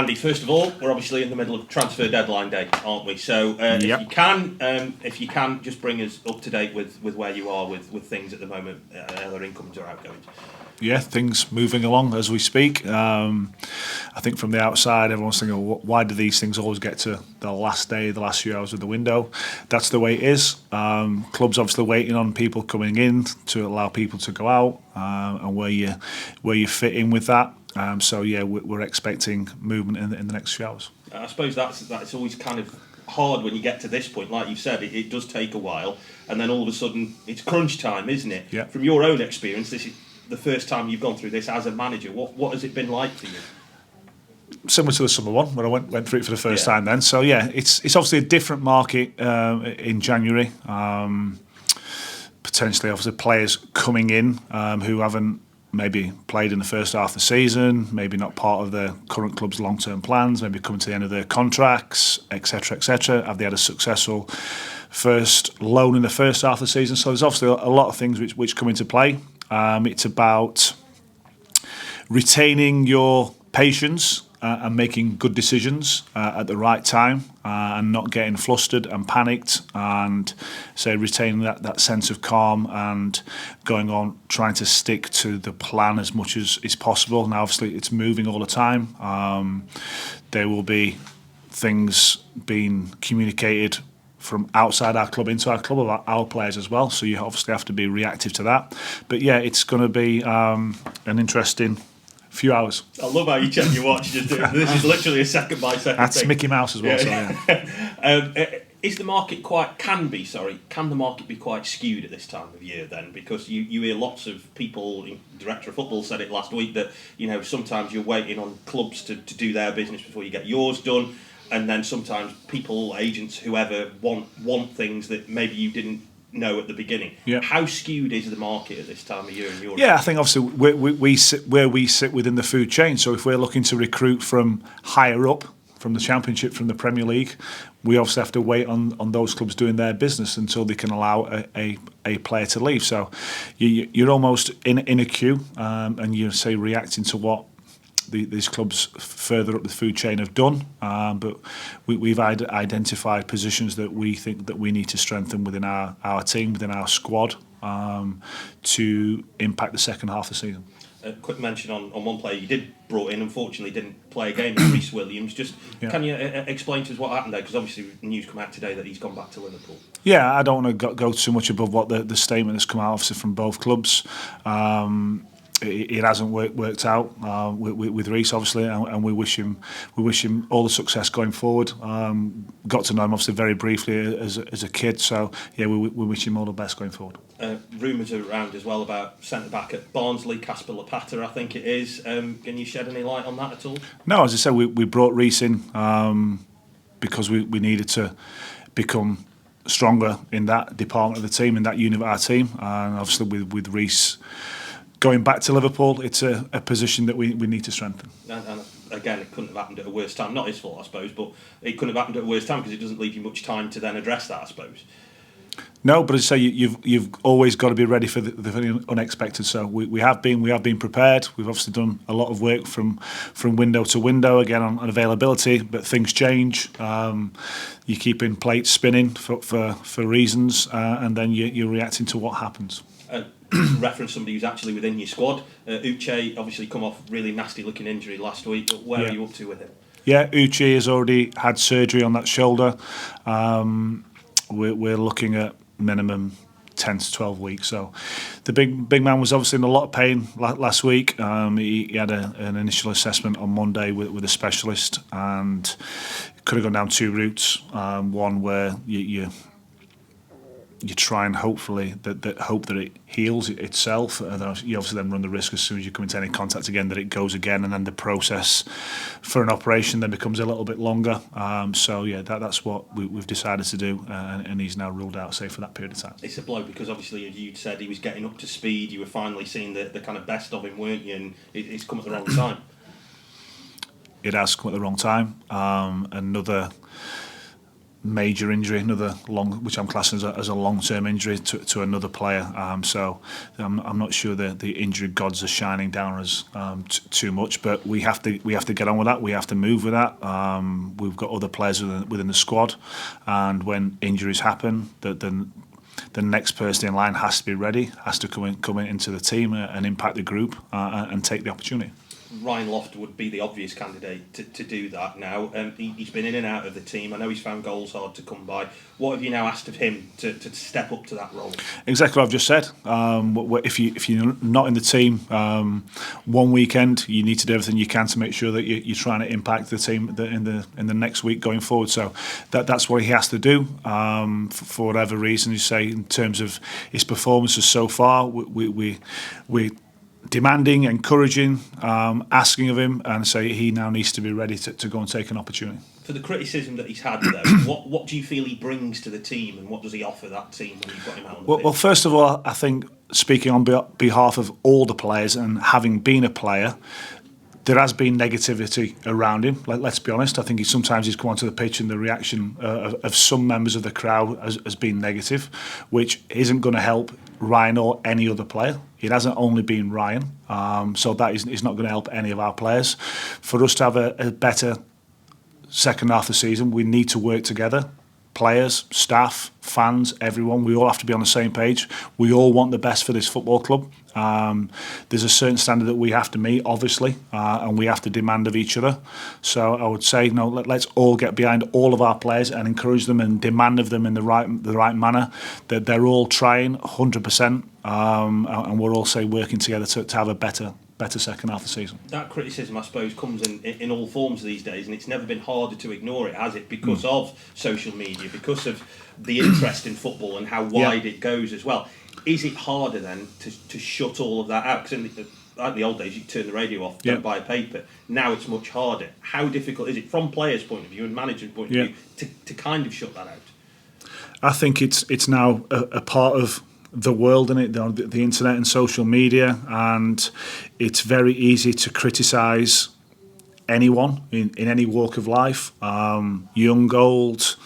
Andy, first of all, we're obviously in the middle of transfer deadline day, aren't we? So if you can, just bring us up to date with where you are with things at the moment, either incomings or outgoings. Yeah, things moving along as we speak. I think from the outside, everyone's thinking, why do these things always get to the last day, the last few hours of the window? That's the way it is. Clubs obviously waiting on people coming in to allow people to go out, and where you fit in with that. So yeah, we're expecting movement in the next few hours. I suppose that's always kind of hard when you get to this point. Like you said, it does take a while, and then all of a sudden it's crunch time, isn't it? Yeah. From your own experience, this is the first time you've gone through this as a manager. What has it been like for you? Similar to the summer one, where I went through it for the first time then. So yeah, it's obviously a different market in January. Potentially, obviously, players coming in who haven't maybe played in the first half of the season, maybe not part of the current club's long-term plans, maybe coming to the end of their contracts, etc., etc. Have they had a successful first loan in the first half of the season? So there's obviously a lot of things which come into play. It's about retaining your patience and making good decisions at the right time, and not getting flustered and panicked, and retaining that sense of calm and going on trying to stick to the plan as much as is possible. Now obviously it's moving all the time. There will be things being communicated from outside our club into our club about our players as well, so you obviously have to be reactive to that. But yeah, it's going to be an interesting few hours. I love how you check your watch. This is literally a second by second. That's thing. Mickey Mouse as well. Is the market can the market be quite skewed at this time of year then? Because you hear lots of people, Director of Football said it last week, that sometimes you're waiting on clubs to do their business before you get yours done, and then sometimes people, agents, whoever want things that maybe you didn't know at the beginning. Yeah. How skewed is the market at this time of year in Europe? Yeah, I think obviously we sit within the food chain. So if we're looking to recruit from higher up, from the Championship, from the Premier League, we obviously have to wait on those clubs doing their business until they can allow a player to leave. So you're almost in a queue, and you're reacting to what these clubs further up the food chain have done, but we've identified positions that we think that we need to strengthen within our team, within our squad, to impact the second half of the season. A quick mention on one player you did brought in, unfortunately didn't play a game, Rhys Williams. Can you explain to us what happened there? Because obviously news come out today that he's gone back to Liverpool. Yeah, I don't want to go too much above what the statement has come out obviously from both clubs. It hasn't worked out with Rhys, obviously, and we wish him all the success going forward. Got to know him obviously very briefly as a kid, so yeah, we wish him all the best going forward. Rumours are around as well about centre back at Barnsley, Kasper Lepata, I think it is. Can you shed any light on that at all? No, as I said, we brought Rhys in because we needed to become stronger in that department of the team, in that unit of our team, and obviously with Rhys going back to Liverpool, it's a position that we need to strengthen. And again, it couldn't have happened at a worse time. Not his fault, I suppose, but it couldn't have happened at a worse time because it doesn't leave you much time to then address that, I suppose. No, but as I say, you've always got to be ready for the unexpected. So we have been prepared. We've obviously done a lot of work from window to window again on availability, but things change. You're keeping plates spinning for reasons, and then you're reacting to what happens. Reference somebody who's actually within your squad. Uche obviously come off really nasty looking injury last week. Where are you up to with him? Yeah, Uche has already had surgery on that shoulder. We're looking at minimum 10 to 12 weeks. So the big man was obviously in a lot of pain last week. He had an initial assessment on Monday with a specialist, and could have gone down two routes. One where you try and hope that it heals itself, and you obviously then run the risk as soon as you come into any contact again that it goes again, and then the process for an operation then becomes a little bit longer. So yeah, that's what we've decided to do, and he's now ruled out, say, for that period of time. It's a blow because obviously, as you said, he was getting up to speed. You were finally seeing the kind of best of him, weren't you? And it's come at the wrong time. It has come at the wrong time. major injury, another which I'm classing as a long-term injury to another player. So I'm not sure that the injury gods are shining down us too much, but we have to get on with that. We have to move with that. We've got other players within the squad, and when injuries happen, then the next person in line has to be ready, has to come in into the team and impact the group and take the opportunity. Ryan Loft would be the obvious candidate to do that now. He's been in and out of the team. I know he's found goals hard to come by. What have you now asked of him to step up to that role? Exactly what I've just said. If you're not in the team one weekend, you need to do everything you can to make sure that you're trying to impact the team in the next week going forward. So that's what he has to do. For whatever reason, you say in terms of his performances so far, we demanding, encouraging, asking of him, and say he now needs to be ready to go and take an opportunity. For the criticism that he's had, though, what do you feel he brings to the team, and what does he offer that team when you've got him out on the pitch? Well, first of all, I think speaking on behalf of all the players and having been a player, there has been negativity around him. Let's be honest. I think sometimes he's come onto the pitch and the reaction of some members of the crowd has been negative, which isn't going to help Ryan or any other player. It hasn't only been Ryan, so that is not going to help any of our players. For us to have a better second half of the season, we need to work together. Players, staff, fans, everyone, we all have to be on the same page. We all want the best for this football club. There's a certain standard that we have to meet, obviously, and we have to demand of each other. So I would say, no, let's all get behind all of our players and encourage them and demand of them in the right manner. That they're all trying 100%, and we're all working together to have a better second half of the season. That criticism, I suppose, comes in all forms these days, and it's never been harder to ignore it, has it? Because of social media, because of the interest in football and how wide it goes as well. Is it harder then to shut all of that out? Because like the old days, you could turn the radio off, don't buy a paper. Now it's much harder. How difficult is it, from players' point of view and management point of view, to kind of shut that out? I think it's now a part of the world, in it, the internet and social media, and it's very easy to criticise anyone in any walk of life, young, old,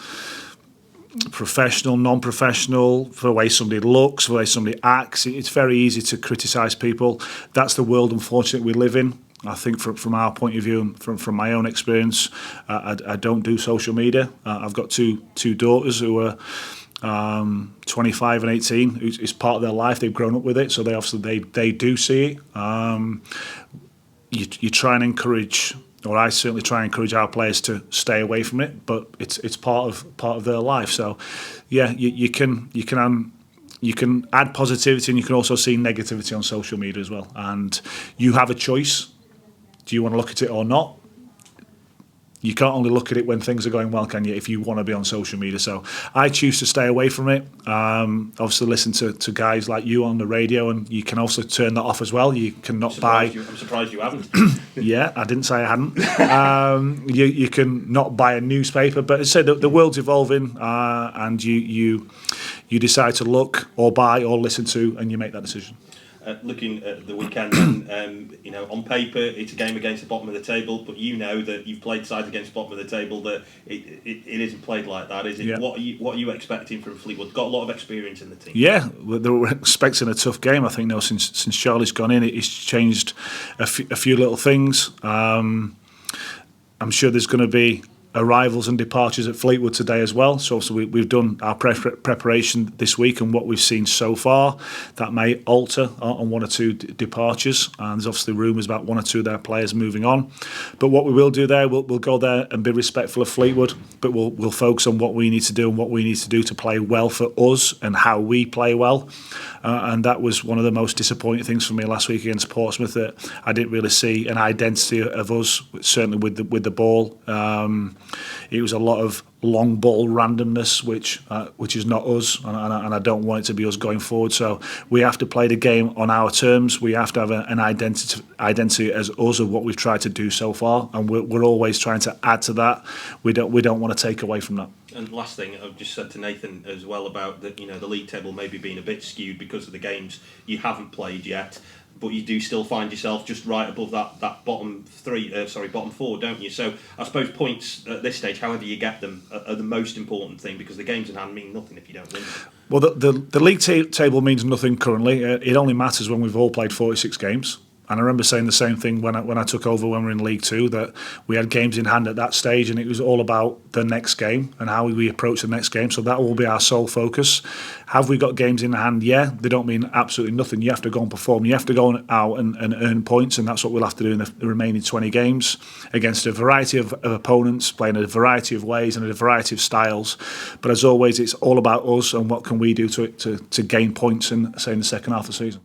professional, non-professional, for the way somebody looks, for the way somebody acts. It's very easy to criticise people. That's the world, unfortunately, we live in. I think from our point of view and from my own experience, I don't do social media. I've got two daughters who are 25 and 18. It's part of their life. They've grown up with it, so they do see it. You try and encourage, or I certainly try and encourage our players to stay away from it, but it's part of their life. So yeah, you can add positivity, and you can also see negativity on social media as well. And you have a choice. Do you want to look at it or not? You can't only look at it when things are going well, can you, if you want to be on social media? So I choose to stay away from it. Obviously listen to guys like you on the radio, and you can also turn that off as well. You cannot buy... I'm surprised you haven't. Yeah, I didn't say I hadn't. You can not buy a newspaper, but as I said, the world's evolving, and you decide to look or buy or listen to, and you make that decision. Looking at the weekend, then, on paper it's a game against the bottom of the table, but you know that you've played sides against the bottom of the table that it isn't played like that, is it? Yeah. What are you expecting from Fleetwood? Got a lot of experience in the team. Yeah, they were expecting a tough game. I think now since Charlie's gone in, it's changed a few little things. I'm sure there's going to be arrivals and departures at Fleetwood today as well. So we've done our preparation this week, and what we've seen so far, that may alter on one or two departures. And there's obviously rumours about one or two of their players moving on. But what we will do there, we'll go there and be respectful of Fleetwood, but we'll focus on what we need to do and what we need to do to play well for us and how we play well. And that was one of the most disappointing things for me last week against Portsmouth, that I didn't really see an identity of us, certainly with the ball. It was a lot of long ball randomness, which is not us, and I don't want it to be us going forward. So we have to play the game on our terms. We have to have an identity as us of what we've tried to do so far, and we're always trying to add to that. We don't want to take away from that. And last thing, I've just said to Nathan as well about the league table maybe being a bit skewed because of the games you haven't played yet. but you do still find yourself just right above that bottom four, don't you? So I suppose points at this stage, however you get them, are the most important thing, because the games in hand mean nothing if you don't win them. Well, the league table means nothing currently. It only matters when we've all played 46 games. And I remember saying the same thing when I took over when we were in League Two, that we had games in hand at that stage, and it was all about the next game and how we approach the next game. So that will be our sole focus. Have we got games in hand? Yeah, they don't mean absolutely nothing. You have to go and perform. You have to go out and earn points, and that's what we'll have to do in the remaining 20 games against a variety of opponents, playing a variety of ways and a variety of styles. But as always, it's all about us and what can we do to gain points in, say, in the second half of the season.